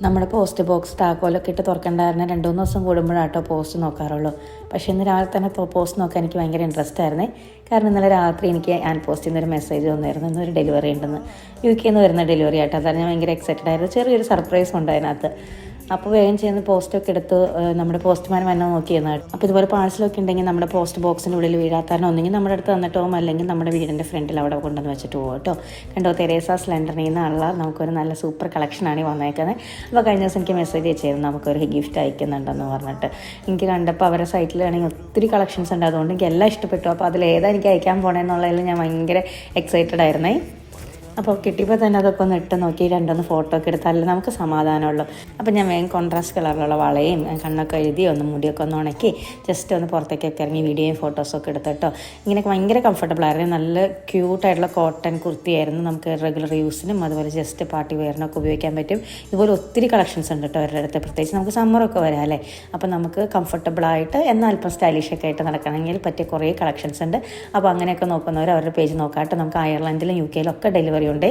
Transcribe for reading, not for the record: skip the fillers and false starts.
നമ്മുടെ post box താക്കോലൊക്കെ ഇട്ട് തുറക്കണ്ടായിരുന്ന 2-3 ദിവസം കൂടുമ്പോഴാട്ടോ പോസ്റ്റ് നോക്കാറുള്ളൂ. പക്ഷേ ഇന്ന് രാവിലെ തന്നെ പോസ്റ്റ് നോക്കാൻ എനിക്ക് ഭയങ്കര ഇൻട്രസ്റ്റ് ആയിരുന്നേ. കാരണം ഇന്നലെ രാത്രി എനിക്ക് പോസ്റ്റിൽ നിന്നൊരു മെസ്സേജ് വന്നായിരുന്നു, ഇന്നൊരു ഡെലിവറി ഉണ്ടെന്ന്. UK നിന്ന് വരുന്ന ഡെലിവറി ആട്ടോ. അതാണ് ഞാൻ ഭയങ്കര എക്സൈറ്റഡ് ആയിരുന്നു. ചെറിയൊരു സർപ്രൈസ് ഉണ്ട് അതിനകത്ത്. അപ്പോൾ വേഗം ചെയ്യുന്ന പോസ്റ്റൊക്കെ എടുത്ത് നമ്മുടെ പോസ്റ്റ്മാൻ വന്നാൽ നോക്കിയിരുന്നു. അപ്പോൾ ഇതുപോലെ പാഴ്സലൊക്കെ ഉണ്ടെങ്കിൽ നമ്മുടെ പോസ്റ്റ് ബോക്സിൻ്റെ ഉള്ളിൽ വീഴാത്താരണം ഒന്നെങ്കിൽ നമ്മുടെ അടുത്ത് തന്നിട്ട് പോകും, അല്ലെങ്കിൽ നമ്മുടെ വീടിൻ്റെ ഫ്രണ്ടിൽ അവിടെ കൊണ്ടുവന്ന് വെച്ചിട്ട് പോകും കേട്ടോ. കണ്ടോ, തെരേസാസ് ലണ്ടനിൽ നിന്നുള്ള നമുക്കൊരു നല്ല സൂപ്പർ കളക്ഷനാണ് ഈ വന്നേക്കുന്നത്. അപ്പോൾ കഴിഞ്ഞ ദിവസം എനിക്ക് മെസ്സേജ് അയച്ചായിരുന്നു നമുക്കൊരു ഗിഫ്റ്റ് അയക്കുന്നുണ്ടെന്ന് പറഞ്ഞിട്ട്. എനിക്ക് കണ്ടപ്പോൾ അവരുടെ സൈറ്റിലാണെങ്കിൽ ഒത്തിരി കളക്ഷൻസ് ഉണ്ട്, അതുകൊണ്ട് എനിക്ക് എല്ലാം ഇഷ്ടപ്പെട്ടു. അപ്പോൾ അതിലേതാ എനിക്ക് അയക്കാൻ പോകണമെന്നുള്ളതിൽ ഞാൻ ഭയങ്കര എക്സൈറ്റഡ് ആയിരുന്നേ. അപ്പോൾ കിട്ടിയപ്പോൾ തന്നെ അതൊക്കെ ഒന്ന് ഇട്ട് നോക്കി 2-3 ഫോട്ടോ ഒക്കെ എടുത്താലേ നമുക്ക് സമാധാനമുള്ളൂ. അപ്പോൾ ഞാൻ വേഗം കോൺട്രാസ്റ്റ് കളറിലുള്ള വളയും കണ്ണൊക്കെ എഴുതി ഒന്ന് മുടിയൊക്കെ ഒന്ന് ഉണക്കി ജസ്റ്റ് ഒന്ന് പുറത്തേക്കൊക്കെ ഇറങ്ങി വീഡിയോയും ഫോട്ടോസൊക്കെ എടുത്തിട്ടോ. ഇങ്ങനെയൊക്കെ ഭയങ്കര കംഫർട്ടബിൾ ആയിരുന്നു. നല്ല ക്യൂട്ടായിട്ടുള്ള കോട്ടൺ കുർത്തിയായിരുന്നു. നമുക്ക് റെഗുലർ യൂസിനും അതുപോലെ ജസ്റ്റ് പാർട്ടി വെയറിനൊക്കെ ഉപയോഗിക്കാൻ പറ്റും. ഇതുപോലെ ഒത്തിരി കളക്ഷൻസ് ഉണ്ട് കേട്ടോ അവരുടെ അടുത്ത്. പ്രത്യേകിച്ച് നമുക്ക് സമ്മറൊക്കെ വരാം അല്ലേ. അപ്പോൾ നമുക്ക് കംഫർട്ടബിളായിട്ട് എന്നാൽ അല്പം സ്റ്റൈലിഷൊക്കെ ആയിട്ട് നടക്കണമെങ്കിൽ പറ്റിയ കുറേ കളക്ഷൻസ് ഉണ്ട്. അപ്പോൾ അങ്ങനെയൊക്കെ നോക്കുന്നവർ അവരുടെ പേജ് നോക്കാട്ട്. നമുക്ക് അയർലൻഡിലും UK ഒക്കെ ഡെലിവറി ഉണ്ട്.